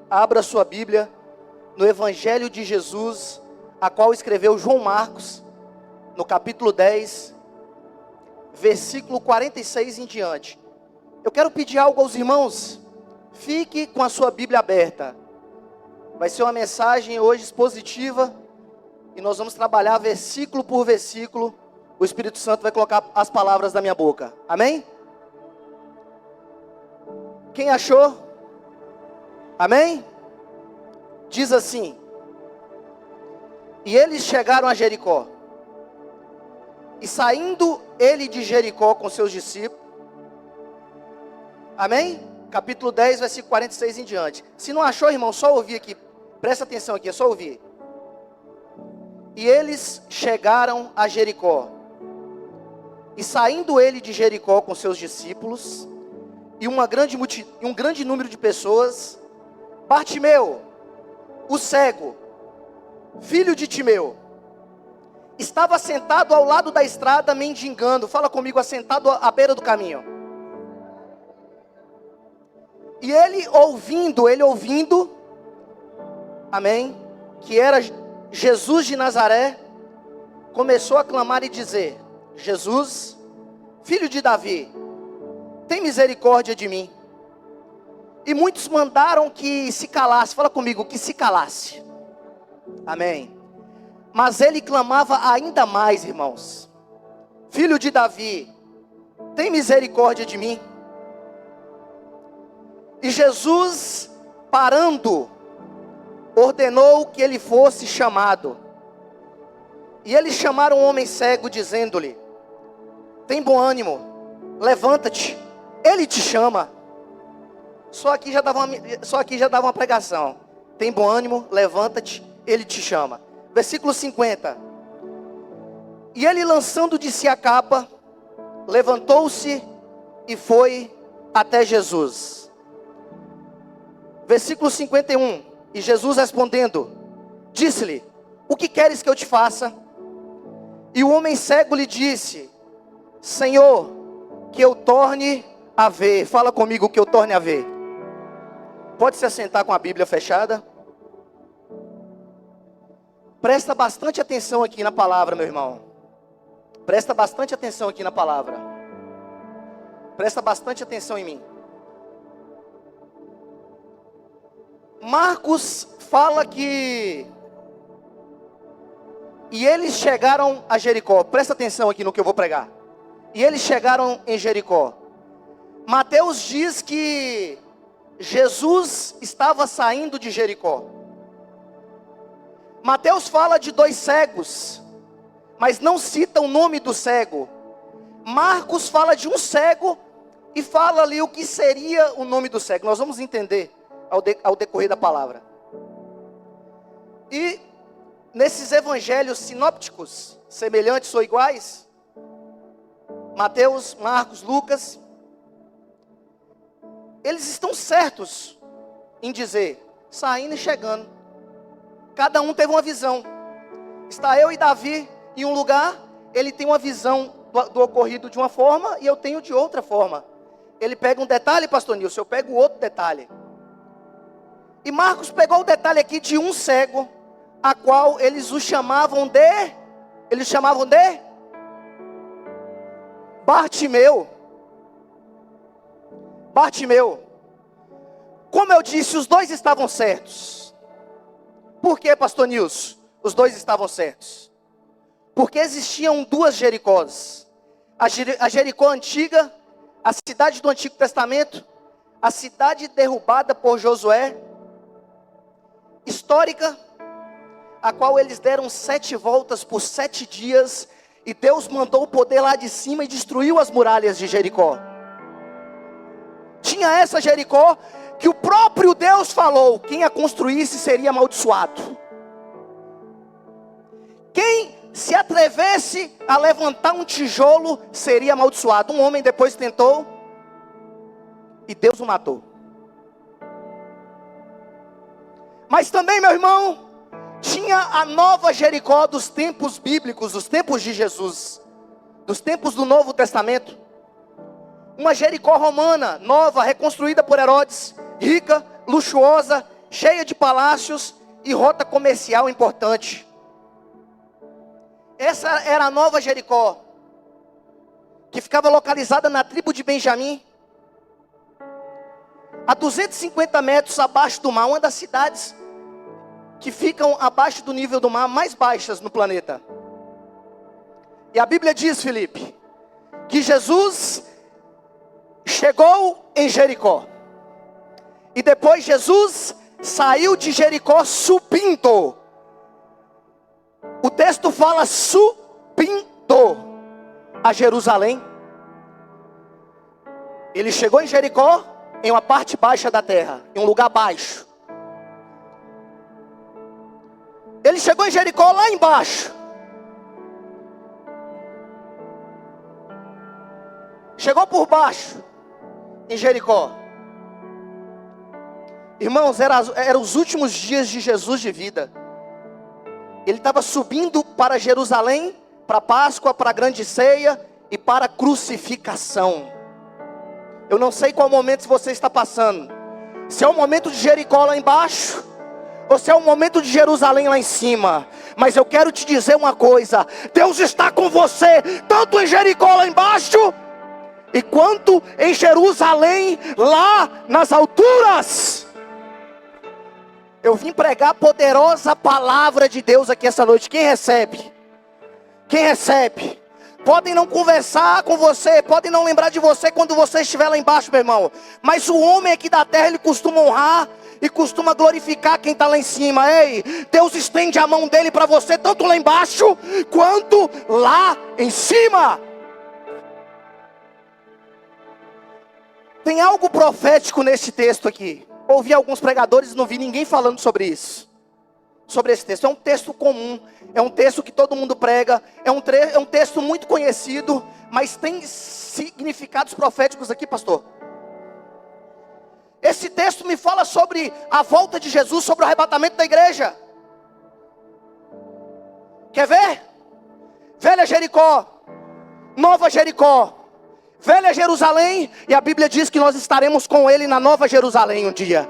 abra sua Bíblia no Evangelho de Jesus, a qual escreveu João Marcos, no capítulo 10, versículo 46 em diante. Eu quero pedir algo aos irmãos, fique com a sua Bíblia aberta. Vai ser uma mensagem hoje expositiva, e nós vamos trabalhar versículo por versículo. O Espírito Santo vai colocar as palavras da minha boca, amém? Quem achou? Amém? Diz assim: e eles chegaram a Jericó, e saindo ele de Jericó com seus discípulos, amém? Capítulo 10, versículo 46 em diante. Se não achou, irmão, só ouvir aqui, presta atenção aqui, é só ouvir. E eles chegaram a Jericó, e saindo ele de Jericó com seus discípulos, e um grande número de pessoas, Bartimeu, o cego, filho de Timeu, estava sentado ao lado da estrada mendigando. Fala comigo, assentado à beira do caminho. E ele ouvindo, amém, que era Jesus de Nazaré, começou a clamar e dizer: Jesus, filho de Davi, tem misericórdia de mim. E muitos mandaram que se calasse. Fala comigo, que se calasse. Amém. Mas ele clamava ainda mais, irmãos: filho de Davi, tem misericórdia de mim. E Jesus, parando, ordenou que ele fosse chamado. E eles chamaram o homem cego, dizendo-lhe: tem bom ânimo, levanta-te, ele te chama. Só aqui já dava uma pregação. Tem bom ânimo, levanta-te, ele te chama. Versículo 50. E ele, lançando de si a capa, levantou-se e foi até Jesus. Versículo 51. E Jesus respondendo, disse-lhe: o que queres que eu te faça? E o homem cego lhe disse: Senhor, que eu torne a ver. Fala comigo, que eu torne a ver. Pode se assentar com a Bíblia fechada. Presta bastante atenção aqui na palavra, meu irmão. Presta bastante atenção aqui na palavra. Presta bastante atenção em mim. Marcos fala que... E eles chegaram a Jericó. Presta atenção aqui no que eu vou pregar. E eles chegaram em Jericó. Mateus diz que Jesus estava saindo de Jericó. Mateus fala de dois cegos, mas não cita o nome do cego. Marcos fala de um cego e fala ali o que seria o nome do cego. Nós vamos entender ao decorrer da palavra. E nesses evangelhos sinópticos, semelhantes ou iguais, Mateus, Marcos, Lucas, eles estão certos em dizer, saindo e chegando. Cada um teve uma visão. Está eu e Davi em um lugar, ele tem uma visão do ocorrido de uma forma e eu tenho de outra forma. Ele pega um detalhe, pastor Nilson, eu pego outro detalhe. E Marcos pegou o detalhe aqui de um cego, a qual eles o chamavam de Bartimeu. Bartimeu. Como eu disse, os dois estavam certos. Por que, pastor Nilson, os dois estavam certos? Porque existiam duas Jericós. A Jericó antiga, a cidade do Antigo Testamento, a cidade derrubada por Josué, histórica, a qual eles deram 7 voltas por 7 dias, e Deus mandou o poder lá de cima e destruiu as muralhas de Jericó. Tinha essa Jericó, que o próprio Deus falou, quem a construísse seria amaldiçoado. Quem se atrevesse a levantar um tijolo seria amaldiçoado. Um homem depois tentou, e Deus o matou. Mas também, meu irmão, tinha a nova Jericó dos tempos bíblicos, dos tempos de Jesus, dos tempos do Novo Testamento. Uma Jericó romana, nova, reconstruída por Herodes, rica, luxuosa, cheia de palácios e rota comercial importante. Essa era a Nova Jericó, que ficava localizada na tribo de Benjamim, a 250 metros abaixo do mar, uma das cidades que ficam abaixo do nível do mar mais baixas no planeta. E a Bíblia diz, Felipe, que Jesus chegou em Jericó. E depois Jesus saiu de Jericó subindo. O texto fala subindo a Jerusalém. Ele chegou em Jericó, em uma parte baixa da terra, em um lugar baixo. Ele chegou em Jericó lá embaixo. Chegou por baixo, em Jericó. Irmãos, eram os últimos dias de Jesus de vida. Ele estava subindo para Jerusalém, para a Páscoa, para a grande ceia e para a crucificação. Eu não sei qual momento você está passando. Se é o momento de Jericó lá embaixo, ou se é o momento de Jerusalém lá em cima. Mas eu quero te dizer uma coisa: Deus está com você, tanto em Jericó lá embaixo, e quanto em Jerusalém lá nas alturas. Eu vim pregar a poderosa palavra de Deus aqui essa noite. Quem recebe? Quem recebe? Podem não conversar com você, podem não lembrar de você quando você estiver lá embaixo, meu irmão. Mas o homem aqui da terra, ele costuma honrar e costuma glorificar quem está lá em cima. Ei, Deus estende a mão dele para você, tanto lá embaixo, quanto lá em cima. Tem algo profético nesse texto aqui. Ouvi alguns pregadores e não vi ninguém falando sobre isso. Sobre esse texto. É um texto comum. É um texto que todo mundo prega. É um texto muito conhecido. Mas tem significados proféticos aqui, pastor. Esse texto me fala sobre a volta de Jesus, sobre o arrebatamento da igreja. Quer ver? Velha Jericó, Nova Jericó, Velha Jerusalém, e a Bíblia diz que nós estaremos com Ele na Nova Jerusalém um dia.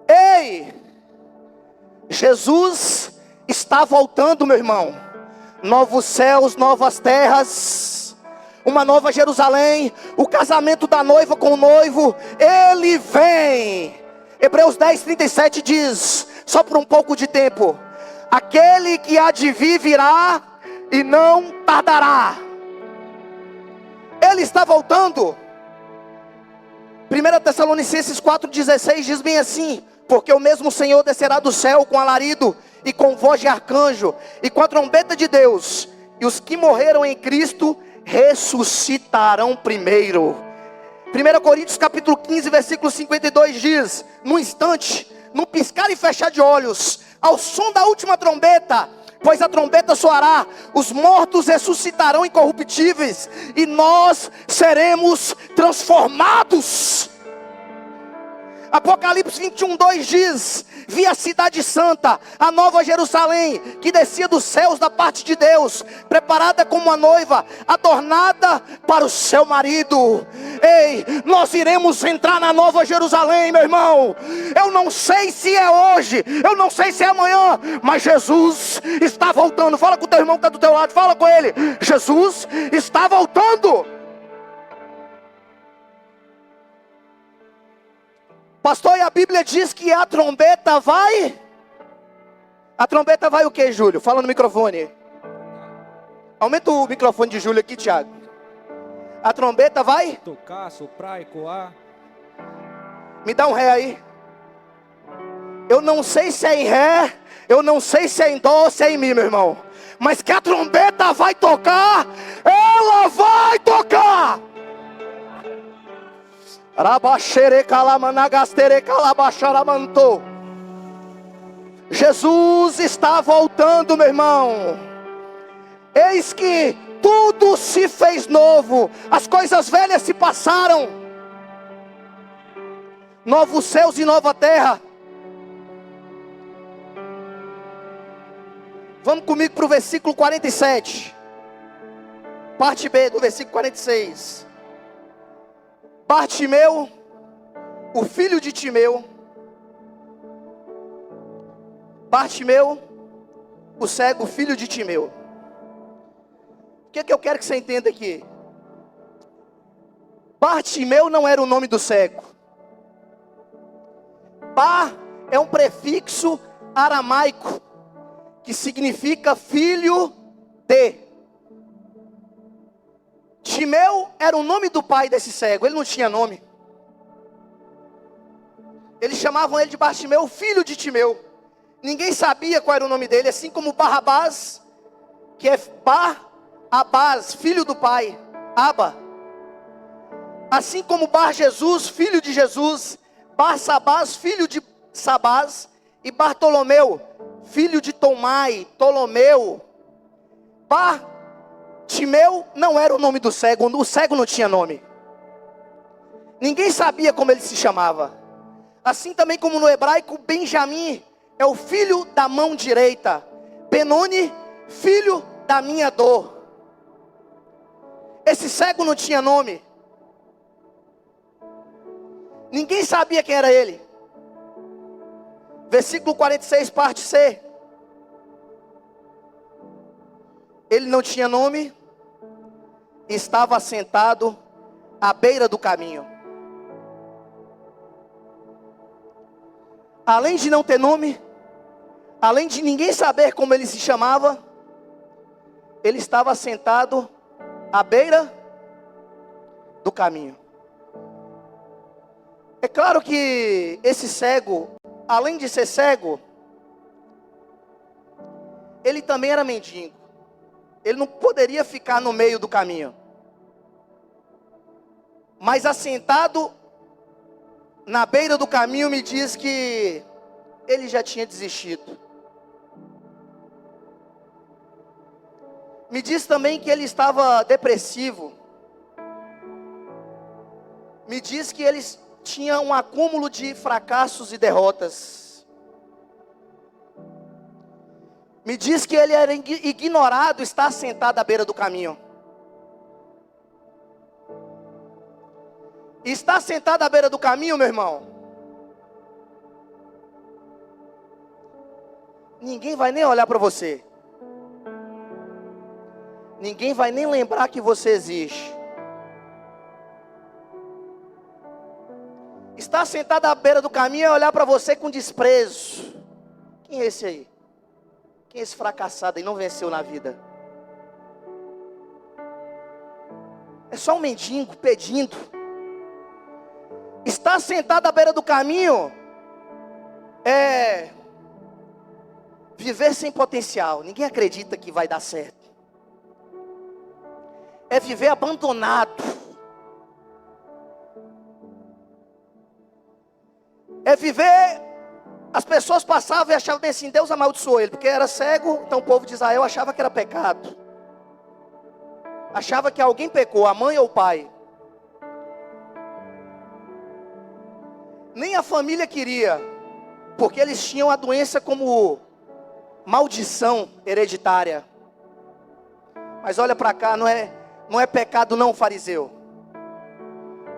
Ei, Jesus está voltando, meu irmão. Novos céus, novas terras, uma nova Jerusalém, o casamento da noiva com o noivo, Ele vem. Hebreus 10:37 diz, só por um pouco de tempo: aquele que há de vir virá e não tardará. Ele está voltando. 1 Tessalonicenses 4:16 diz bem assim: porque o mesmo Senhor descerá do céu com alarido e com voz de arcanjo e com a trombeta de Deus, e os que morreram em Cristo ressuscitarão primeiro. 1 Coríntios capítulo 15 versículo 52 diz: no instante, no piscar e fechar de olhos, ao som da última trombeta, pois a trombeta soará, os mortos ressuscitarão incorruptíveis, e nós seremos transformados. Apocalipse 21:2 diz: vi a cidade santa, a nova Jerusalém, que descia dos céus da parte de Deus, preparada como uma noiva, adornada para o seu marido. Ei, nós iremos entrar na nova Jerusalém, meu irmão. Eu não sei se é hoje, eu não sei se é amanhã, mas Jesus está voltando. Fala com o teu irmão que está do teu lado, fala com ele: Jesus está voltando. Pastor, e a Bíblia diz que a trombeta vai... A trombeta vai o que, Júlio? Fala no microfone. Aumenta o microfone de Júlio aqui, Thiago. A trombeta vai... tocar, soprar, ecoar. Me dá um ré aí. Eu não sei se é em ré, eu não sei se é em dó ou se é em mi, meu irmão. Mas que a trombeta vai tocar, ela vai tocar. Jesus está voltando, meu irmão. Eis que tudo se fez novo, as coisas velhas se passaram. Novos céus e nova terra. Vamos comigo para o versículo 47, parte B do versículo 46. Bartimeu, o filho de Timeu. Bartimeu, o cego, filho de Timeu. O que é que eu quero que você entenda aqui? Bartimeu não era o nome do cego. Bar é um prefixo aramaico que significa filho de. Timeu era o nome do pai desse cego, ele não tinha nome. Eles chamavam ele de Bartimeu, filho de Timeu. Ninguém sabia qual era o nome dele, assim como Barrabás, que é Bar-Abás, filho do pai, Aba. Assim como Bar Jesus, filho de Jesus, Bar-Sabás, filho de Sabás, e Bartolomeu, filho de Tomai, Ptolomeu. Bartimeu não era o nome do cego, o cego não tinha nome. Ninguém sabia como ele se chamava. Assim também como no hebraico, Benjamim é o filho da mão direita. Benoni, filho da minha dor. Esse cego não tinha nome. Ninguém sabia quem era ele. Versículo 46, parte C. Ele não tinha nome, estava sentado à beira do caminho. Além de não ter nome, além de ninguém saber como ele se chamava, ele estava sentado à beira do caminho. É claro que esse cego, além de ser cego, ele também era mendigo. Ele não poderia ficar no meio do caminho. Mas assentado na beira do caminho me diz que ele já tinha desistido. Me diz também que ele estava depressivo. Me diz que ele tinha um acúmulo de fracassos e derrotas. Me diz que ele era ignorado, está sentado à beira do caminho. Está sentado à beira do caminho, meu irmão. Ninguém vai nem olhar para você. Ninguém vai nem lembrar que você existe. Estar sentado à beira do caminho é olhar para você com desprezo. Quem é esse aí? Quem é esse fracassado e não venceu na vida? É só um mendigo pedindo. Estar sentado à beira do caminho é viver sem potencial. Ninguém acredita que vai dar certo. É viver abandonado. É viver. As pessoas passavam e achavam bem assim, Deus amaldiçoou ele, porque era cego, então o povo de Israel achava que era pecado. Achava que alguém pecou, a mãe ou o pai. Nem a família queria, porque eles tinham a doença como maldição hereditária. Mas olha para cá, não é pecado não, fariseu.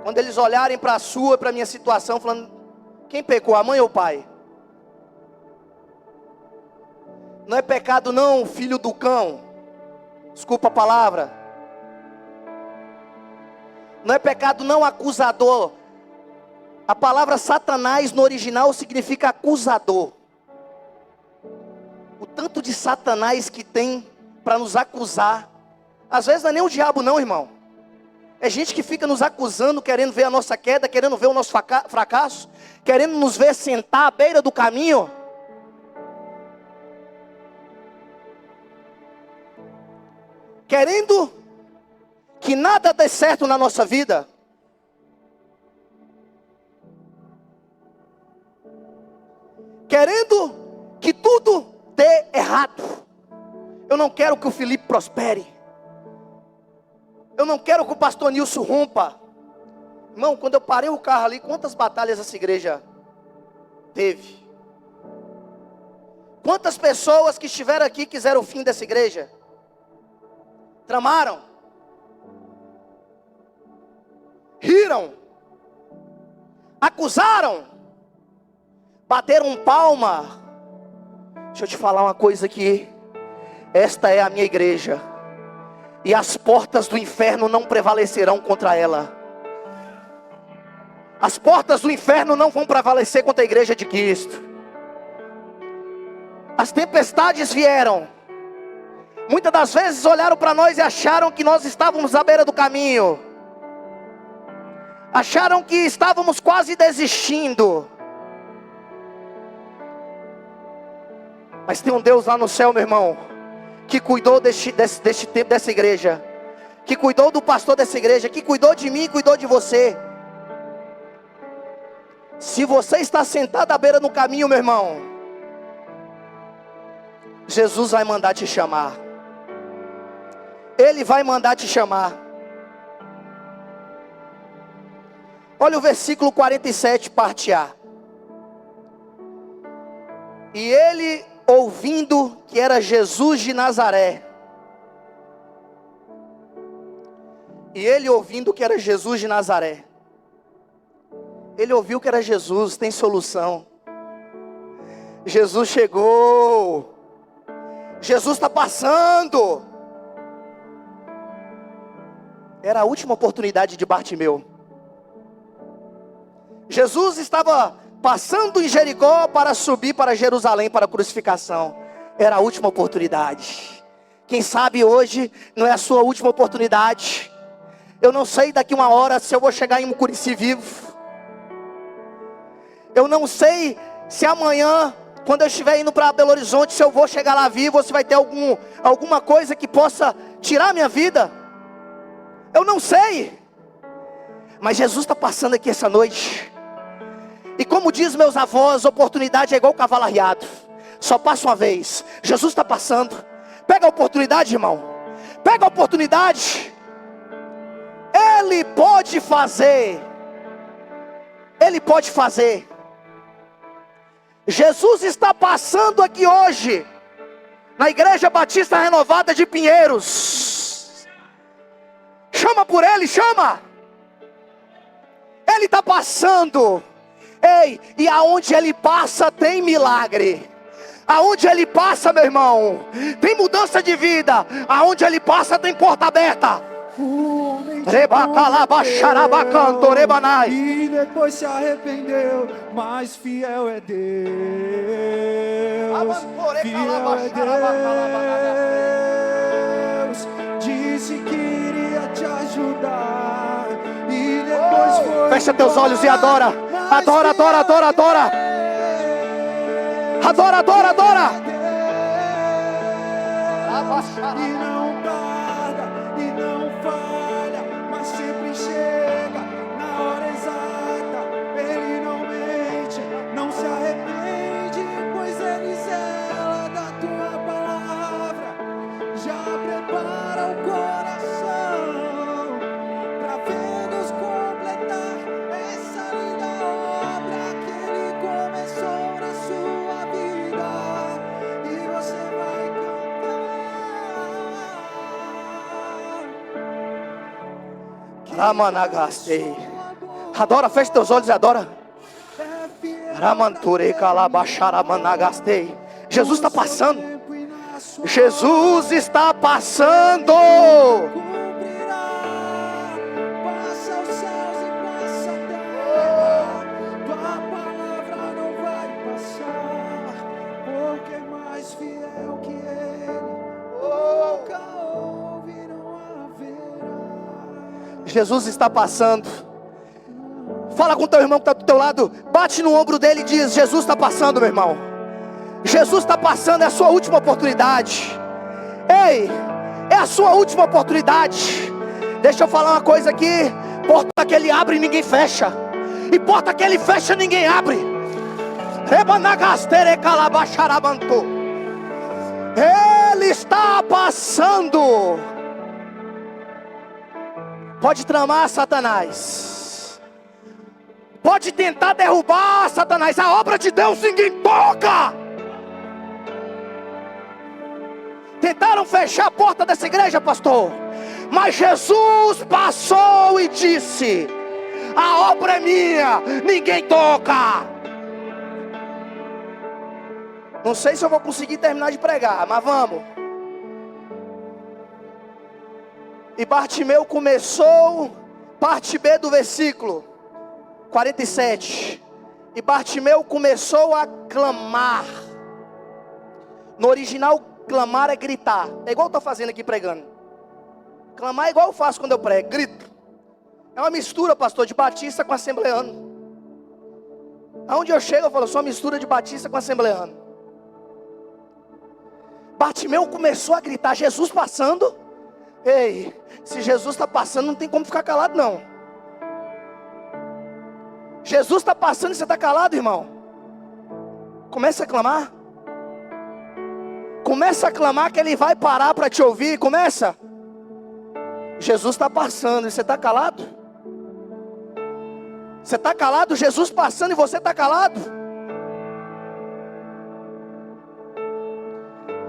Quando eles olharem para a sua, para a minha situação, falando, quem pecou, a mãe ou o pai? Não é pecado não, filho do cão. Desculpa a palavra. Não é pecado não, acusador. A palavra Satanás no original significa acusador. O tanto de Satanás que tem para nos acusar. Às vezes não é nem o diabo não, irmão. É gente que fica nos acusando, querendo ver a nossa queda, querendo ver o nosso fracasso, querendo nos ver sentar à beira do caminho. Querendo que nada dê certo na nossa vida. Querendo que tudo dê errado. Eu não quero que o Felipe prospere. Eu não quero que o pastor Nilson rompa. Irmão, quando eu parei o carro ali, quantas batalhas essa igreja teve? Quantas pessoas que estiveram aqui quiseram o fim dessa igreja? Tramaram, riram, acusaram, bateram palma. Deixa eu te falar uma coisa aqui. Esta é a minha igreja, e as portas do inferno não prevalecerão contra ela. As portas do inferno não vão prevalecer contra a igreja de Cristo. As tempestades vieram. Muitas das vezes olharam para nós e acharam que nós estávamos à beira do caminho. Acharam que estávamos quase desistindo. Mas tem um Deus lá no céu, meu irmão, que cuidou deste tempo, dessa igreja, que cuidou do pastor dessa igreja, que cuidou de mim, cuidou de você. Se você está sentado à beira do caminho, meu irmão, Jesus vai mandar te chamar. Ele vai mandar te chamar. Olha o versículo 47, parte A. E ele, ouvindo que era Jesus de Nazaré. E ele, ouvindo que era Jesus de Nazaré. Ele ouviu que era Jesus, tem solução. Jesus chegou. Jesus está passando. Era a última oportunidade de Bartimeu. Jesus estava passando em Jericó para subir para Jerusalém para a crucificação. Era a última oportunidade. Quem sabe hoje não é a sua última oportunidade. Eu não sei daqui uma hora se eu vou chegar em Mucurici vivo. Eu não sei se amanhã, quando eu estiver indo para Belo Horizonte, se eu vou chegar lá vivo, ou se vai ter alguma coisa que possa tirar a minha vida. Eu não sei. Mas Jesus está passando aqui essa noite. E como diz meus avós, oportunidade é igual cavalo arriado. Só passa uma vez. Jesus está passando. Pega a oportunidade, irmão. Pega a oportunidade. Ele pode fazer. Ele pode fazer. Jesus está passando aqui hoje, na Igreja Batista Renovada de Pinheiros. Chama por Ele, chama. Ele está passando. Ei, e aonde Ele passa tem milagre. Aonde Ele passa, meu irmão, tem mudança de vida. Aonde Ele passa tem porta aberta. E depois se arrependeu, mas fiel é Deus. Fiel é Deus. Disse que iria te ajudar. E depois foi. Fecha teus olhos e adora. Adora, adora, adora, adora. Adora, adora, adora. E não tarda, e não falha, mas sempre chega na hora exata. Ele não mente, não se arrepende, pois Ele zela da tua palavra. Já prepara o coração pra ver-nos completar essa linda obra que Ele começou na sua vida. E você vai Ramanagastei. Adora, fecha teus olhos e adora. Ramanture calabacharamanagastei. Jesus está passando. Jesus está passando. Passa os céus e passa a terra. Tua palavra não vai passar, porque é mais fiel que Ele. Nunca houve, não haverá. Jesus está passando. Fala com teu irmão que está do teu lado. Bate no ombro dele e diz: Jesus está passando, meu irmão. Jesus está passando, é a sua última oportunidade. Ei, é a sua última oportunidade. Deixa eu falar uma coisa aqui. Porta que Ele abre, ninguém fecha. E porta que Ele fecha, ninguém abre. Ele está passando. Pode tramar, Satanás. Pode tentar derrubar, Satanás. A obra de Deus ninguém toca. Tentaram fechar a porta dessa igreja, pastor. Mas Jesus passou e disse: A obra é minha, ninguém toca. Não sei se eu vou conseguir terminar de pregar, mas vamos. E Bartimeu começou, parte B do versículo 47. E Bartimeu começou a clamar. No original, clamar é gritar. É igual eu estou fazendo aqui pregando. Clamar é igual eu faço quando eu prego, grito. É uma mistura, pastor, de batista com assembleano. Aonde eu chego, eu falo, sou uma mistura de batista com assembleano. Bartimeu começou a gritar, Jesus passando. Ei, se Jesus está passando, não tem como ficar calado não. Jesus está passando e você está calado, irmão? Começa a clamar. Começa a clamar que Ele vai parar para te ouvir. Começa. Jesus está passando e você está calado? Você está calado? Jesus passando e você está calado?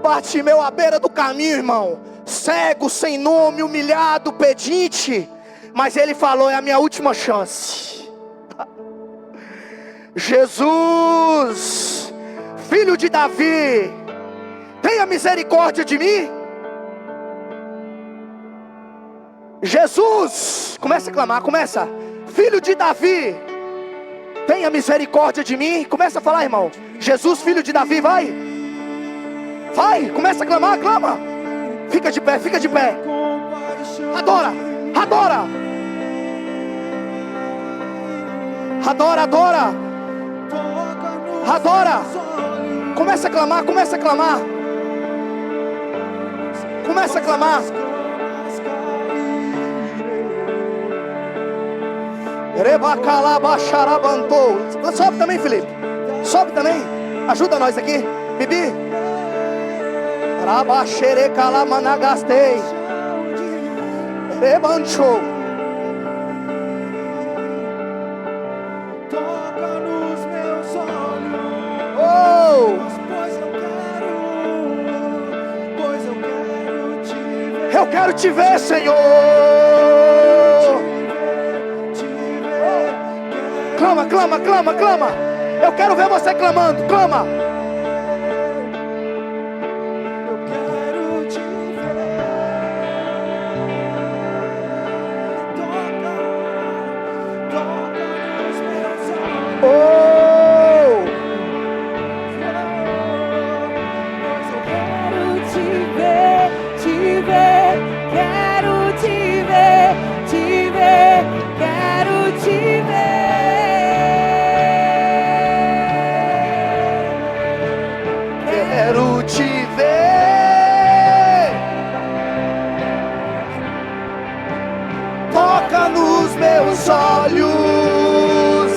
Bartimeu à beira do caminho, irmão, cego, sem nome, humilhado, pedinte, mas ele falou, é a minha última chance. Jesus, filho de Davi, tenha misericórdia de mim. Jesus, começa a clamar, começa. Filho de Davi, tenha misericórdia de mim. Começa a falar, irmão. Jesus, filho de Davi, vai. Vai, começa a clamar, clama. Fica de pé, fica de pé. Adora, adora. Adora, adora. Adora. Começa a clamar, começa a clamar. Começa a clamar. Sobe também, Felipe. Sobe também. Ajuda nós aqui. Bibi. Rabaxerecalamanagastei. Rebanchou. Toca nos meus olhos. Oh! Pois eu quero te ver. Eu quero te ver, Senhor. Clama, clama, clama, clama. Eu quero ver você clamando. Clama. Eu quero te ver. Toca nos meus olhos. Oh! Pois eu quero te ver, quero te ver, quero te ver. Quero te ver. Toca nos meus olhos.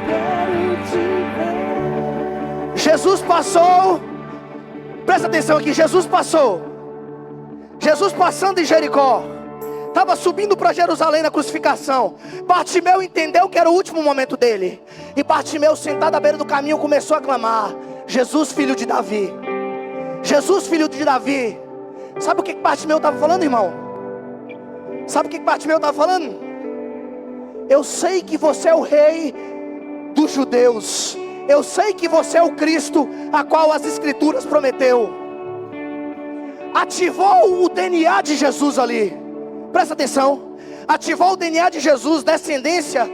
Quero te ver. Jesus passou. Presta atenção aqui, Jesus passou. Jesus passando em Jericó. Estava subindo para Jerusalém na crucificação. Bartimeu entendeu que era o último momento dele. E Bartimeu, sentado à beira do caminho, começou a clamar: Jesus, filho de Davi. Jesus, filho de Davi. Sabe o que Bartimeu estava falando, irmão? Sabe o que Bartimeu estava falando? Eu sei que você é o rei dos judeus. Eu sei que você é o Cristo a qual as escrituras prometeu. Ativou o DNA de Jesus ali. Presta atenção. Ativou o DNA de Jesus, descendência.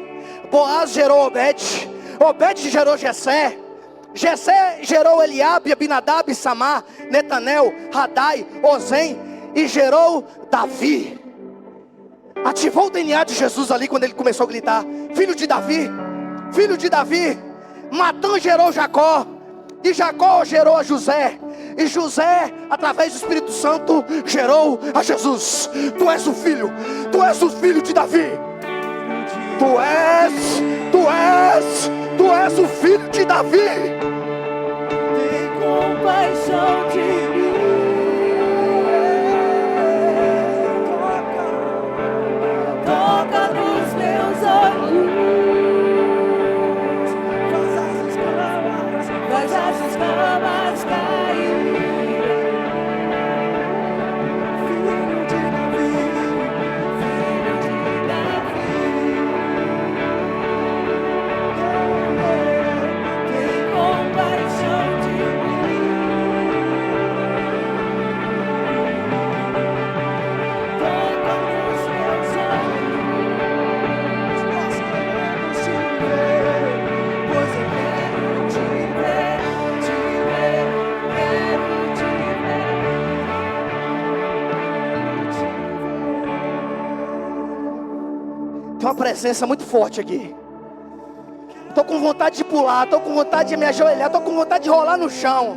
Boaz gerou Obed. Obed gerou Jessé. Jessé gerou Eliabe, Abinadab, Samar, Netanel, Radai, Ozem. E gerou Davi. Ativou o DNA de Jesus ali quando ele começou a gritar: filho de Davi, filho de Davi. Matã gerou Jacó. E Jacó gerou a José. E José, através do Espírito Santo, gerou a Jesus. Tu és o filho de Davi. Tu és o filho de Davi. Tem compaixão de mim. Toca nos meus olhos. Faz as escamas caírem. Filho de Davi, filho Tem uma presença muito forte aqui. Estou com vontade de pular, estou com vontade de me ajoelhar, estou com vontade de rolar no chão.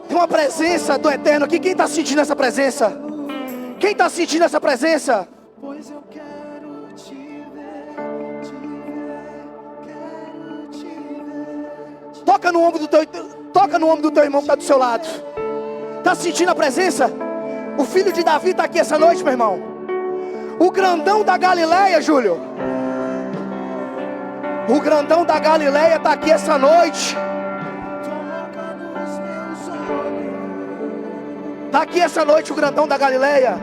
Tem uma presença do Eterno aqui. Quem está sentindo essa presença? Quem está sentindo essa presença? Pois eu quero te ver, quero te ver. Toca no ombro do teu irmão que está do seu lado. Está sentindo a presença? O filho de Davi está aqui essa noite, meu irmão. O grandão da Galileia, Júlio. O grandão da Galileia está aqui essa noite. Toca nos meus olhos. Está aqui essa noite o grandão da Galileia.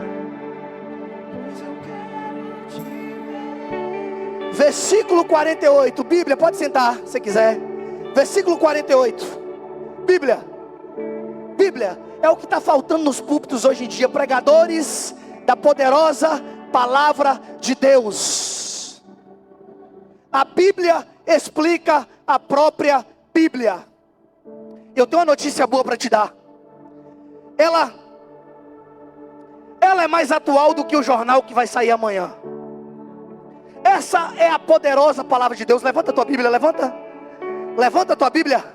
Pois eu quero te ver. Versículo 48. Bíblia, pode sentar se quiser. Versículo 48. Bíblia. É o que está faltando nos púlpitos hoje em dia. Pregadores da poderosa palavra de Deus. A Bíblia explica a própria Bíblia. Eu tenho uma notícia boa para te dar. Ela é mais atual do que o jornal que vai sair amanhã. Essa é a poderosa palavra de Deus. Levanta a tua Bíblia, levanta a tua Bíblia.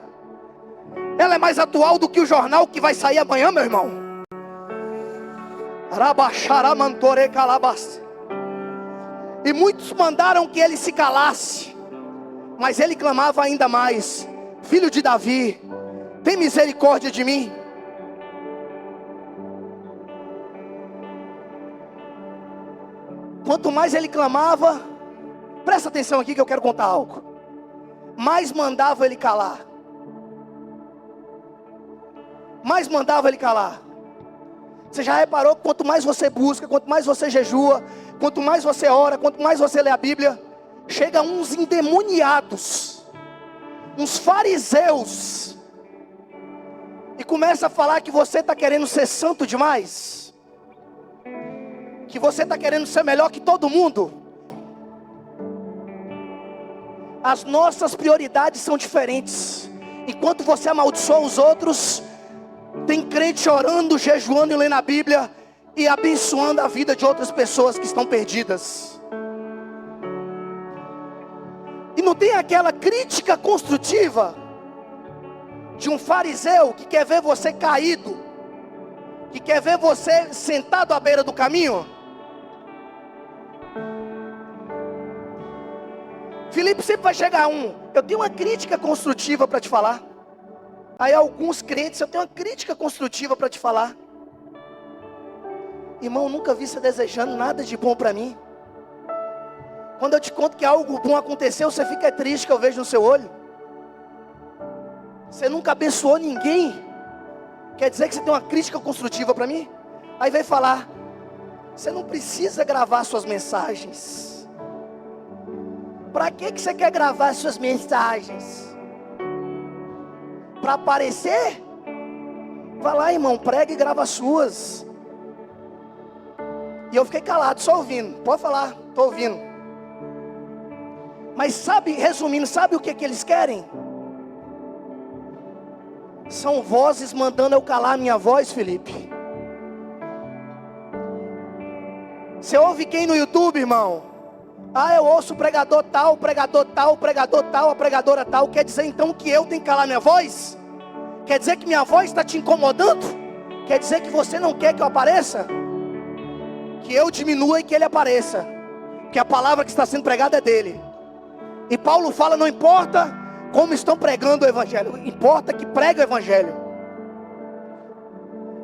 Ela é mais atual do que o jornal que vai sair amanhã, meu irmão. E muitos mandaram que ele se calasse, mas ele clamava ainda mais: Filho de Davi, tem misericórdia de mim. Quanto mais ele clamava, presta atenção aqui que eu quero contar algo, mais mandava ele calar. Mais mandava ele calar. Você já reparou que quanto mais você busca, quanto mais você jejua, quanto mais você ora, quanto mais você lê a Bíblia, chega uns endemoniados, uns fariseus, e começa a falar que você está querendo ser santo demais, que você está querendo ser melhor que todo mundo. As nossas prioridades são diferentes. Enquanto você amaldiçoa os outros, tem crente orando, jejuando e lendo a Bíblia e abençoando a vida de outras pessoas que estão perdidas. E não tem aquela crítica construtiva de um fariseu que quer ver você caído, que quer ver você sentado à beira do caminho. Filipe sempre vai chegar eu tenho uma crítica construtiva para te falar. Aí alguns crentes, eu tenho uma crítica construtiva para te falar. Irmão, nunca vi você desejando nada de bom para mim. Quando eu te conto que algo bom aconteceu, você fica triste que eu vejo no seu olho. Você nunca abençoou ninguém. Quer dizer que você tem uma crítica construtiva para mim? Aí vem falar: você não precisa gravar suas mensagens. Para que você quer gravar suas mensagens? Para aparecer? Vai lá, irmão, prega e grava as suas. E eu fiquei calado, só ouvindo. Pode falar, estou ouvindo. Mas sabe, resumindo, sabe o que eles querem? São vozes mandando eu calar a minha voz, Felipe. Você ouve quem no YouTube, irmão? Eu ouço o pregador tal, o pregador tal, o pregador tal, a pregadora tal. Quer dizer então que eu tenho que calar minha voz? Quer dizer que minha voz está te incomodando? Quer dizer que você não quer que eu apareça? Que eu diminua e que ele apareça. Que a palavra que está sendo pregada é dele. E Paulo fala: não importa como estão pregando o evangelho, importa que prega o evangelho.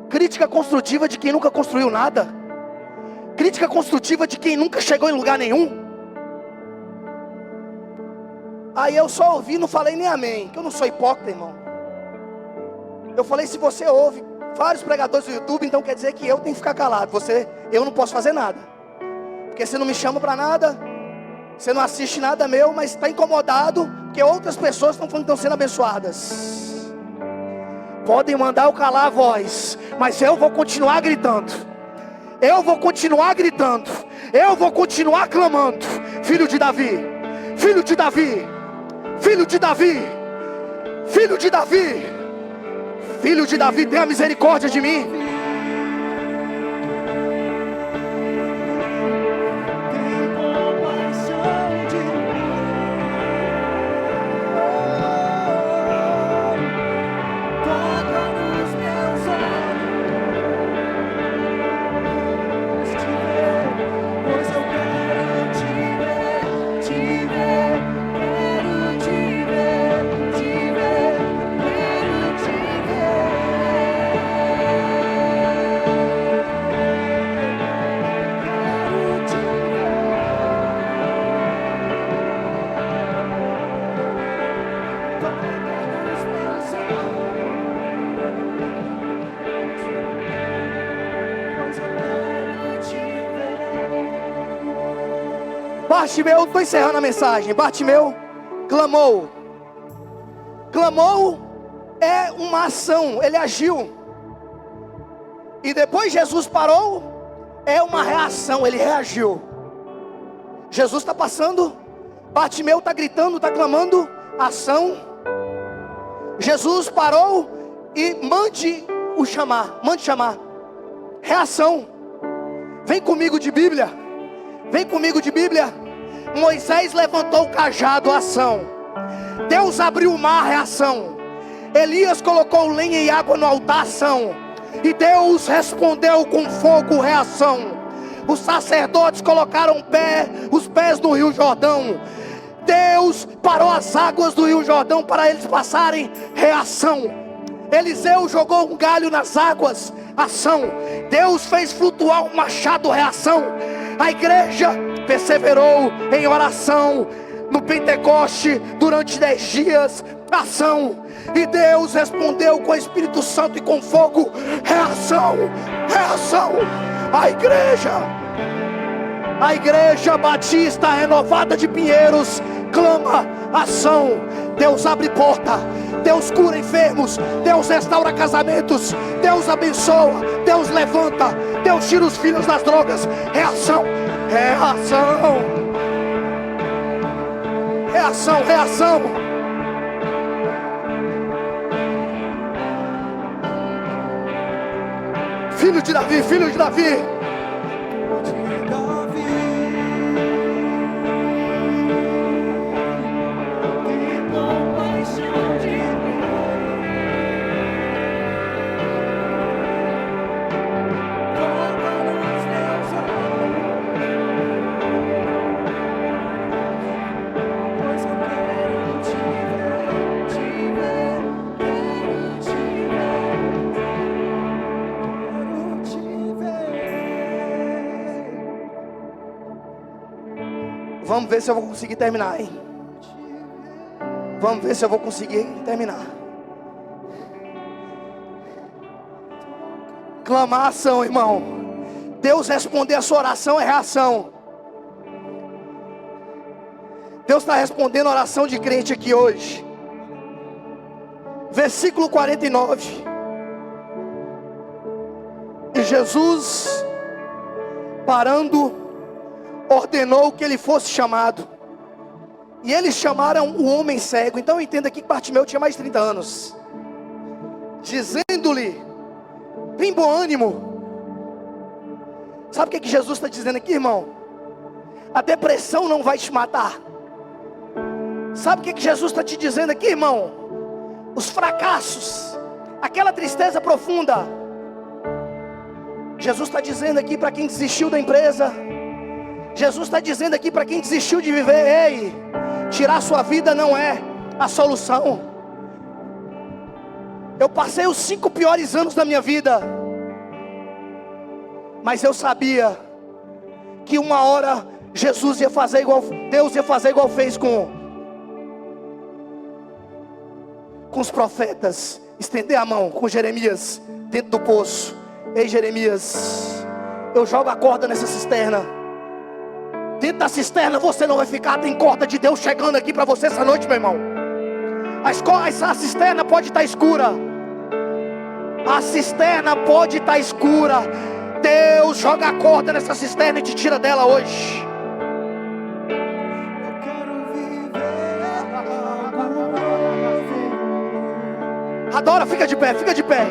Crítica construtiva de quem nunca construiu nada. Crítica construtiva de quem nunca chegou em lugar nenhum. Aí eu só ouvi, não falei nem amém, que eu não sou hipócrita, irmão. Eu falei: se você ouve vários pregadores do YouTube, então quer dizer que eu tenho que ficar calado. Eu não posso fazer nada, porque você não me chama para nada, você não assiste nada meu, mas está incomodado porque outras pessoas estão falando que estão sendo abençoadas. Podem mandar eu calar a voz, mas eu vou continuar gritando. Eu vou continuar gritando. Eu vou continuar clamando: Filho de Davi, Filho de Davi, Filho de Davi, Filho de Davi, Filho de Davi, tenha misericórdia de mim. Bartimeu, estou encerrando a mensagem. Bartimeu clamou. Clamou é uma ação, ele agiu. E depois Jesus parou, é uma reação, ele reagiu. Jesus está passando, Bartimeu está gritando, está clamando, ação. Jesus parou e mande chamar, reação. Vem comigo de Bíblia, vem comigo de Bíblia. Moisés levantou o cajado, ação. Deus abriu o mar, reação. Elias colocou lenha e água no altar, ação. E Deus respondeu com fogo, reação. Os sacerdotes colocaram os pés no rio Jordão. Deus parou as águas do rio Jordão para eles passarem, reação. Eliseu jogou um galho nas águas, ação. Deus fez flutuar um machado, reação. A igreja perseverou em oração no Pentecoste durante 10 dias, ação. E Deus respondeu com o Espírito Santo e com fogo, reação, reação. A igreja Batista Renovada de Pinheiros clama, ação. Deus abre porta, Deus cura enfermos, Deus restaura casamentos, Deus abençoa, Deus levanta, Deus tira os filhos das drogas, reação, reação, reação, reação. Filho de Davi, filho de Davi. Vamos ver se eu vou conseguir terminar, hein? Vamos ver se eu vou conseguir terminar. Clamar, ação, irmão. Deus responder a sua oração é reação. Deus está respondendo a oração de crente aqui hoje. Versículo 49. E Jesus, parando, ordenou que ele fosse chamado. E eles chamaram o homem cego. Então entenda aqui que Bartimeu tinha mais de 30 anos. Dizendo-lhe, tem bom ânimo. Sabe o que Jesus está dizendo aqui, irmão? A depressão não vai te matar. Sabe o que Jesus está te dizendo aqui, irmão? Os fracassos, aquela tristeza profunda. Jesus está dizendo aqui para quem desistiu da empresa. Jesus está dizendo aqui para quem desistiu de viver: ei, tirar sua vida não é a solução. Eu passei os 5 piores anos da minha vida, mas eu sabia que uma hora Jesus ia fazer igual, Deus ia fazer igual fez com os profetas, estender a mão com Jeremias dentro do poço. Ei, Jeremias, eu jogo a corda nessa cisterna. Dentro da cisterna você não vai ficar. Tem corda de Deus chegando aqui para você essa noite, meu irmão. A cisterna pode estar escura. A cisterna pode estar escura. Deus joga a corda nessa cisterna e te tira dela hoje. Eu quero viver. Adora, fica de pé, fica de pé.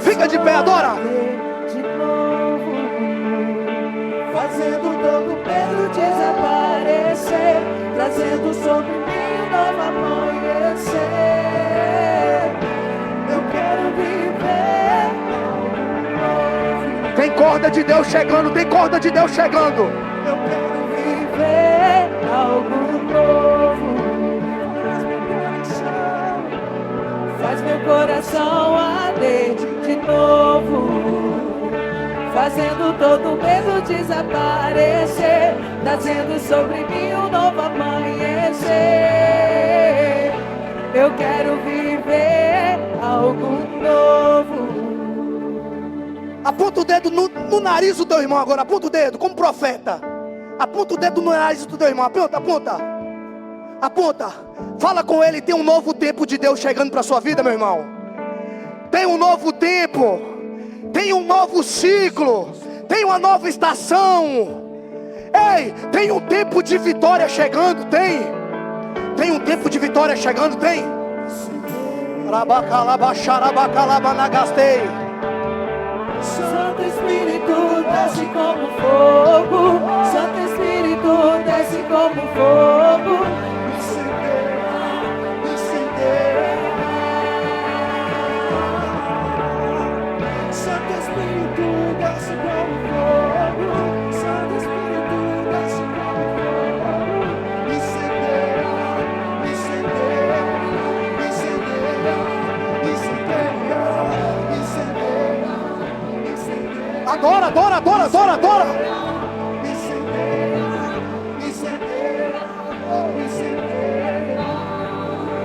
Fica de pé, adora. Fazendo todo medo desaparecer, trazendo sobre mim um novo amanhecer. Eu quero viver algo novo. Tem corda de Deus chegando, tem corda de Deus chegando. Eu quero viver algo novo. Faz meu coração arder de novo. Fazendo todo medo desaparecer, trazendo sobre mim um novo amanhecer. Eu quero viver algo novo. Aponta o dedo no nariz do teu irmão agora, aponta o dedo como profeta. Aponta o dedo no nariz do teu irmão. Aponta, aponta. Aponta. Fala com ele. Tem um novo tempo de Deus chegando para a sua vida, meu irmão. Tem um novo tempo. Tem um novo ciclo. Tem uma nova estação. Ei, tem um tempo de vitória chegando. Tem um tempo de vitória chegando. Tem. Santo Espírito desce como fogo. Santo Espírito desce como fogo. Incendeia, incendeia. Santo Espírito desce como fogo. Santo Espírito desce como fogo. Incendeia, incendeia, incendeia, incendeia, incendeia. Adora, adora, adora, adora, adora. Incendeia, incendeia, incendeia. Incendeia,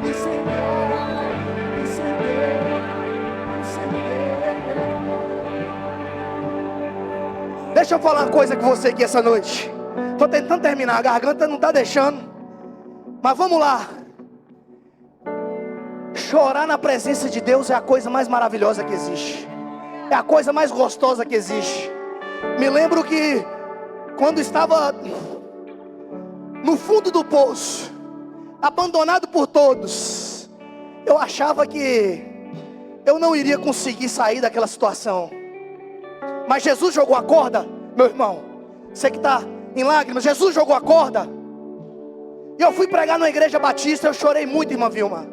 incendeia, incendeia, incendeia, incendeia. Deixa eu falar uma coisa com você aqui essa noite. Estou tentando terminar, a garganta não está deixando. Mas vamos lá. Chorar na presença de Deus é a coisa mais maravilhosa que existe. É a coisa mais gostosa que existe. Me lembro que quando estava no fundo do poço, abandonado por todos, eu achava que eu não iria conseguir sair daquela situação. Mas Jesus jogou a corda, meu irmão. Você que está em lágrimas, Jesus jogou a corda. E eu fui pregar na igreja batista. Eu chorei muito, irmã Vilma.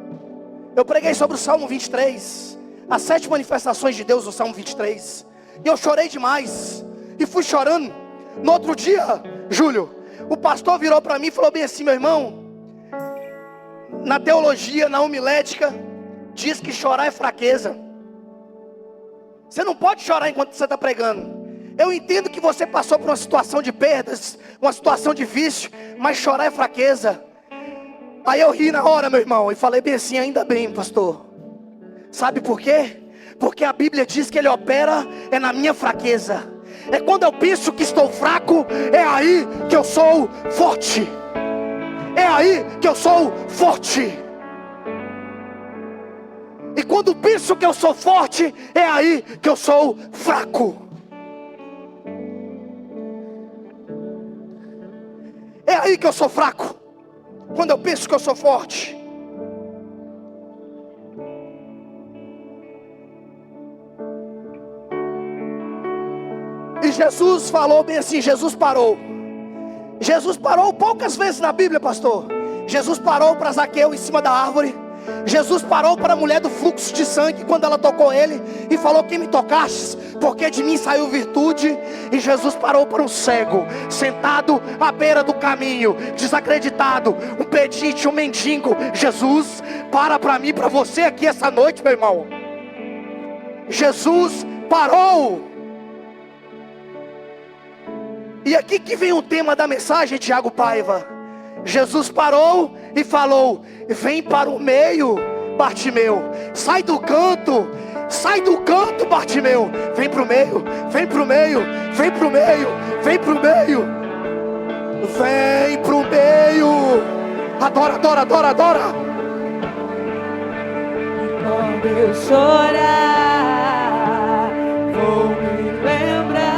Eu preguei sobre o Salmo 23, as 7 manifestações de Deus no Salmo 23. E eu chorei demais. E fui chorando. No outro dia, Júlio, o pastor virou para mim e falou bem assim: meu irmão, na teologia, na homilética, diz que chorar é fraqueza. Você não pode chorar enquanto você está pregando. Eu entendo que você passou por uma situação de perdas, uma situação de vício, mas chorar é fraqueza. Aí eu ri na hora, meu irmão, e falei bem assim: ainda bem, pastor. Sabe por quê? Porque a Bíblia diz que Ele opera é na minha fraqueza. É quando eu penso que estou fraco, é aí que eu sou forte. É aí que eu sou forte. E quando penso que eu sou forte, é aí que eu sou fraco. É aí que eu sou fraco. Quando eu penso que eu sou forte. E Jesus falou bem assim, Jesus parou. Jesus parou poucas vezes na Bíblia, pastor. Jesus parou para Zaqueu em cima da árvore. Jesus parou para a mulher do fluxo de sangue quando ela tocou ele e falou: quem me tocaste? Porque de mim saiu virtude. E Jesus parou para um cego sentado à beira do caminho, desacreditado, um pedinte, um mendigo. Jesus para mim, para você aqui essa noite, meu irmão. Jesus parou. E aqui que vem o tema da mensagem, Tiago Paiva. Jesus parou e falou: vem para o meio, Bartimeu. Sai do canto, Bartimeu. Vem para o meio, vem para o meio, vem para o meio, vem para o meio. Vem para o meio. Adora, adora, adora, adora. Quando eu chorar, vou me lembrar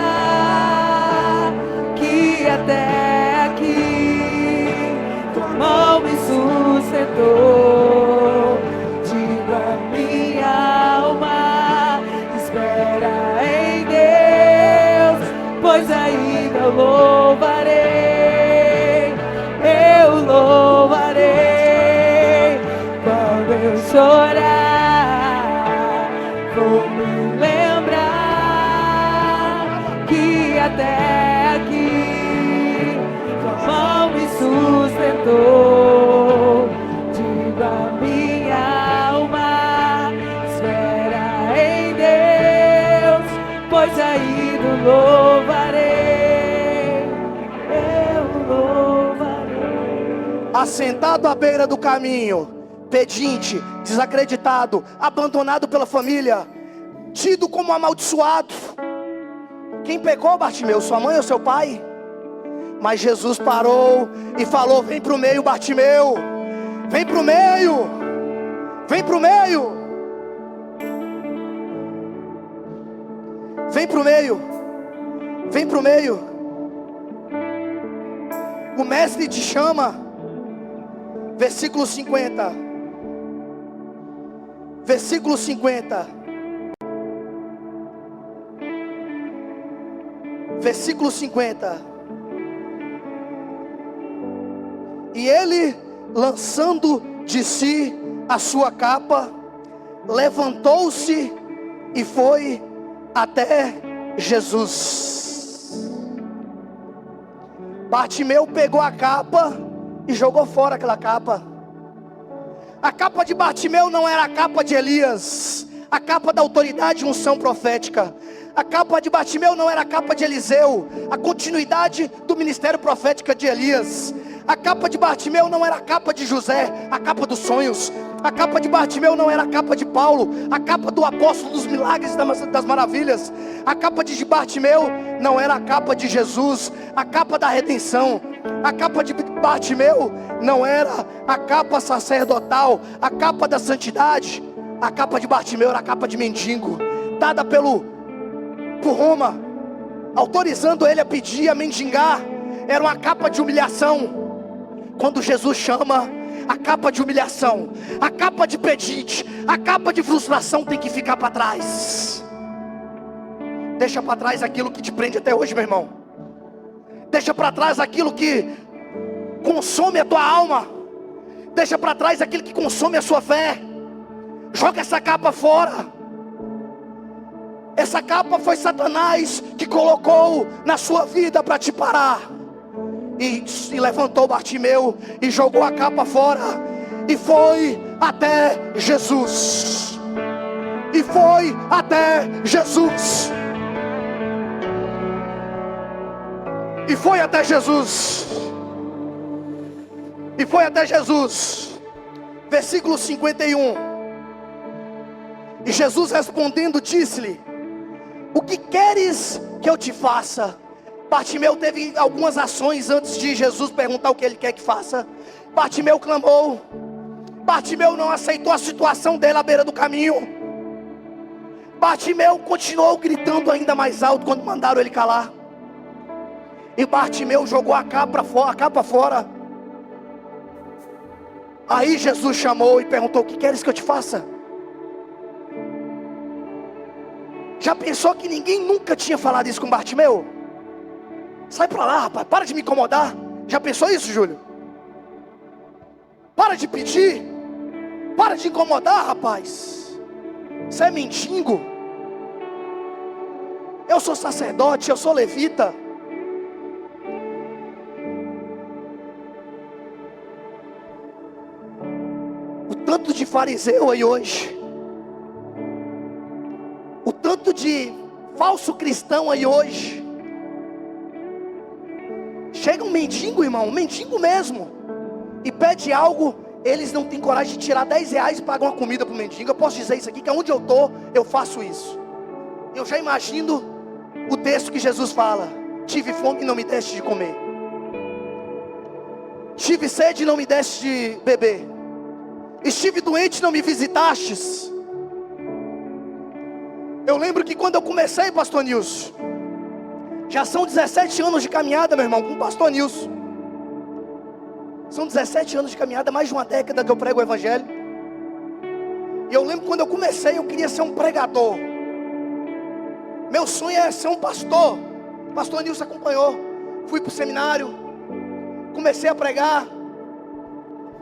que até aqui tua mão me sustentou. Digo a minha alma, espera em Deus, pois ainda eu louvarei, eu louvarei. Quando eu chorar, vou me lembrar que até aqui tua mão me sustentou. Digo a minha alma, espera em Deus, pois ainda louvarei, eu louvarei. Assentado à beira do caminho, pedinte, desacreditado, abandonado pela família, tido como amaldiçoado. Quem pecou, Bartimeu? Sua mãe ou seu pai? Mas Jesus parou e falou: vem para o meio, Bartimeu, vem para o meio, vem para o meio, vem para o meio, vem para o meio. O mestre te chama. Versículo 50. Versículo 50. Versículo 50. E ele, lançando de si a sua capa, levantou-se e foi até Jesus. Bartimeu pegou a capa e jogou fora aquela capa. A capa de Bartimeu não era a capa de Elias, a capa da autoridade e unção profética. A capa de Bartimeu não era a capa de Eliseu, a continuidade do ministério profético de Elias. A capa de Bartimeu não era a capa de José, a capa dos sonhos. A capa de Bartimeu não era a capa de Paulo, a capa do apóstolo dos milagres e das maravilhas. A capa de Bartimeu não era a capa de Jesus, a capa da redenção. A capa de Bartimeu não era a capa sacerdotal, a capa da santidade. A capa de Bartimeu era a capa de mendigo, dada por Roma, autorizando ele a pedir, a mendigar. Era uma capa de humilhação. Quando Jesus chama, a capa de humilhação, a capa de pedinte, a capa de frustração tem que ficar para trás. Deixa para trás aquilo que te prende até hoje, meu irmão. Deixa para trás aquilo que consome a tua alma. Deixa para trás aquilo que consome a sua fé. Joga essa capa fora. Essa capa foi Satanás que colocou na sua vida para te parar. E levantou Bartimeu e jogou a capa fora e foi até Jesus. E foi até Jesus. E foi até Jesus. E foi até Jesus. Versículo 51. E Jesus respondendo disse-lhe: o que queres que eu te faça? Bartimeu teve algumas ações antes de Jesus perguntar o que ele quer que faça. Bartimeu clamou. Bartimeu não aceitou a situação dele à beira do caminho. Bartimeu continuou gritando ainda mais alto quando mandaram ele calar. E Bartimeu jogou a capa fora. Aí Jesus chamou e perguntou: o que queres que eu te faça? Já pensou que ninguém nunca tinha falado isso com Bartimeu? Sai pra lá, rapaz, para de me incomodar. Já pensou isso, Júlio? Para de pedir. Para de incomodar, rapaz. Você é mendigo. Eu sou sacerdote, eu sou levita. O tanto de fariseu aí hoje, o tanto de falso cristão aí hoje. Chega um mendigo, irmão, um mendigo mesmo, e pede algo, eles não têm coragem de tirar 10 reais e pagar uma comida para o mendigo. Eu posso dizer isso aqui, que onde eu estou, eu faço isso. Eu já imagino o texto que Jesus fala: tive fome e não me deste de comer, tive sede e não me deste de beber, estive doente e não me visitastes. Eu lembro que quando eu comecei, pastor Nilson, já são 17 anos de caminhada, meu irmão, com o pastor Nilson. São 17 anos de caminhada, mais de uma década que eu prego o evangelho. E eu lembro quando eu comecei, eu queria ser um pregador. Meu sonho é ser um pastor. O pastor Nilson acompanhou. Fui para o seminário, comecei a pregar,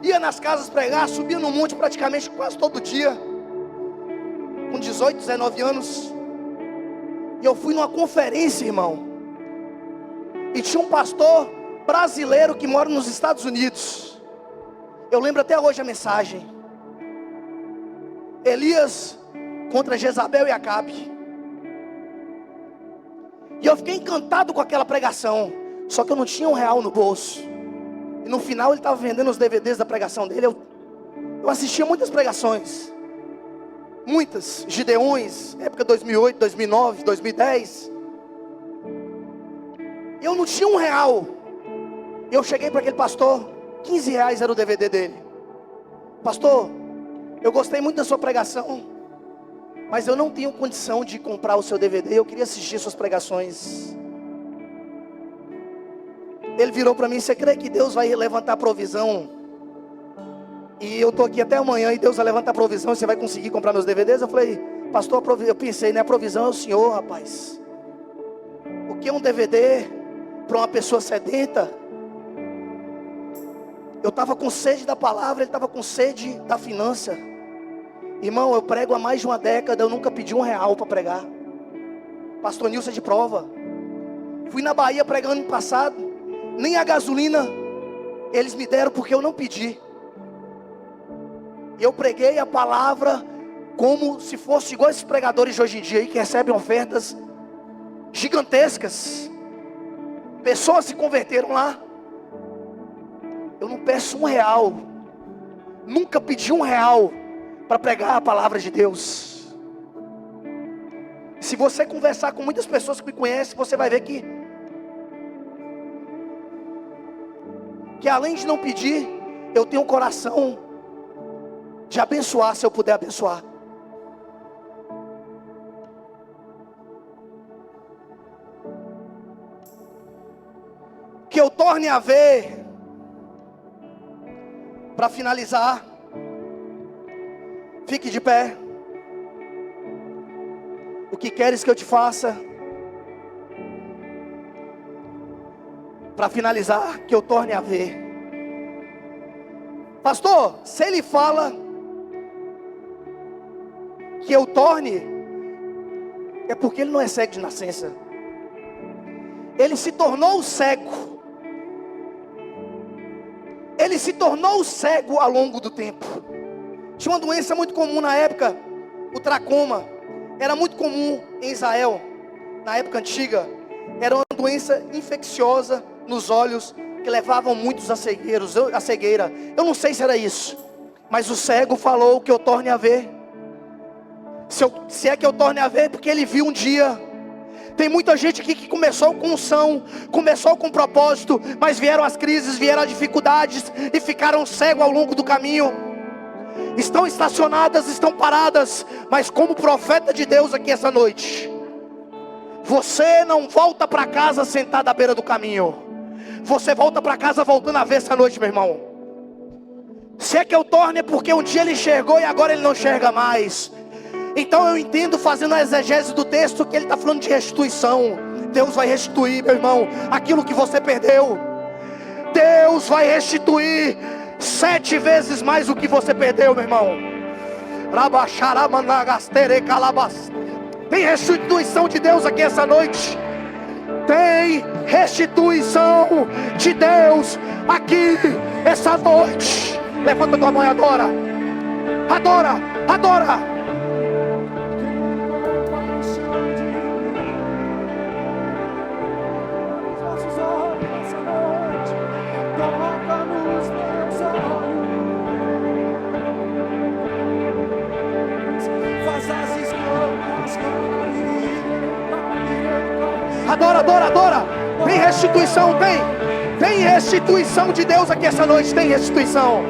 ia nas casas pregar, subia no monte praticamente quase todo dia, com 18, 19 anos. E eu fui numa conferência, irmão, e tinha um pastor brasileiro que mora nos Estados Unidos. Eu lembro até hoje a mensagem: Elias contra Jezabel e Acabe. E eu fiquei encantado com aquela pregação. Só que eu não tinha R$1 no bolso. E no final ele estava vendendo os DVDs da pregação dele. Eu Eu assistia muitas pregações, muitas, Gideões, época 2008, 2009, 2010. Eu não tinha R$1. Eu cheguei para aquele pastor, R$15 era o DVD dele. Pastor, eu gostei muito da sua pregação, mas eu não tenho condição de comprar o seu DVD, eu queria assistir suas pregações. Ele virou para mim: você crê que Deus vai levantar provisão? E eu estou aqui até amanhã e Deus vai levantar provisão e você vai conseguir comprar meus DVDs? Eu falei: pastor, eu pensei, né? A provisão é o Senhor, rapaz. O que é um DVD para uma pessoa sedenta? Eu estava com sede da palavra, ele estava com sede da finança. Irmão, eu prego há mais de uma década, eu nunca pedi R$1 para pregar. Pastor Nilson é de prova. Fui na Bahia pregando no passado, nem a gasolina eles me deram porque eu não pedi. Eu preguei a palavra como se fosse igual esses pregadores de hoje em dia aí, que recebem ofertas gigantescas. Pessoas se converteram lá. Eu não peço R$1, nunca pedi R$1 para pregar a palavra de Deus. Se você conversar com muitas pessoas que me conhecem, você vai ver que além de não pedir, eu tenho um coração de abençoar, se eu puder abençoar. Que eu torne a ver, para finalizar, fique de pé. O que queres que eu te faça? Para finalizar, que eu torne a ver. Pastor, se ele fala que eu torne, é porque ele não é cego de nascença. Ele se tornou cego. Ele se tornou cego ao longo do tempo. Tinha uma doença muito comum na época, o tracoma. Era muito comum em Israel, na época antiga. Era uma doença infecciosa nos olhos, que levavam muitos à cegueira. Eu não sei se era isso, mas o cego falou que eu torne a ver. Se é que eu torne a ver, porque ele viu um dia. Tem muita gente aqui que começou com unção, começou com propósito, mas vieram as crises, vieram as dificuldades e ficaram cegos ao longo do caminho. Estão estacionadas, estão paradas, mas como profeta de Deus aqui essa noite, você não volta para casa sentado à beira do caminho. Você volta para casa voltando a ver essa noite, meu irmão. Se é que eu torne, é porque um dia ele enxergou e agora ele não enxerga mais. Então eu entendo, fazendo a exegese do texto, que ele está falando de restituição. Deus vai restituir, meu irmão, aquilo que você perdeu. Deus vai restituir 7 vezes mais o que você perdeu, meu irmão. Tem restituição de Deus aqui essa noite. Tem restituição de Deus aqui essa noite. Levanta tua mão e adora. Adora, adora. Adora, adora, adora. Tem restituição, tem restituição de Deus aqui essa noite. Tem restituição.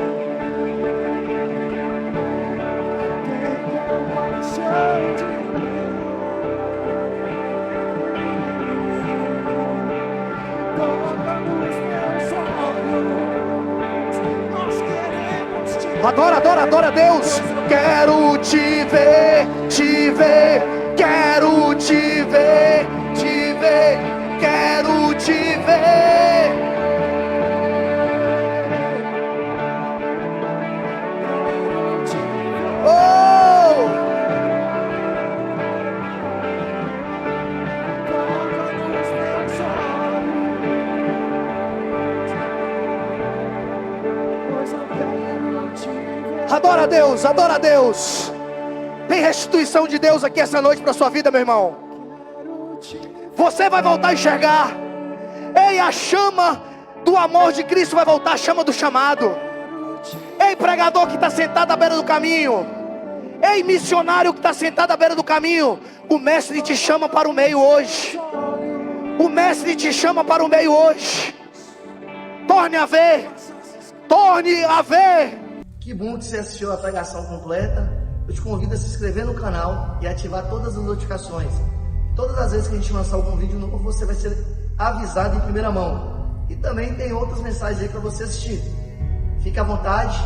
Adora, adora, adora Deus. Quero te ver, te ver. Quero te ver, te ver. Quero te ver. Oh! Adora a Deus, adora a Deus. Tem restituição de Deus aqui essa noite para a sua vida, meu irmão. Você vai voltar a enxergar. Ei, a chama do amor de Cristo vai voltar, a chama do chamado. Ei, pregador que está sentado à beira do caminho. Ei, missionário que está sentado à beira do caminho. O mestre te chama para o meio hoje. O mestre te chama para o meio hoje. Torne a ver. Torne a ver. Que bom que você assistiu a pregação completa. Eu te convido a se inscrever no canal e ativar todas as notificações. Todas as vezes que a gente lançar algum vídeo novo, você vai ser avisado em primeira mão. E também tem outras mensagens aí para você assistir. Fique à vontade.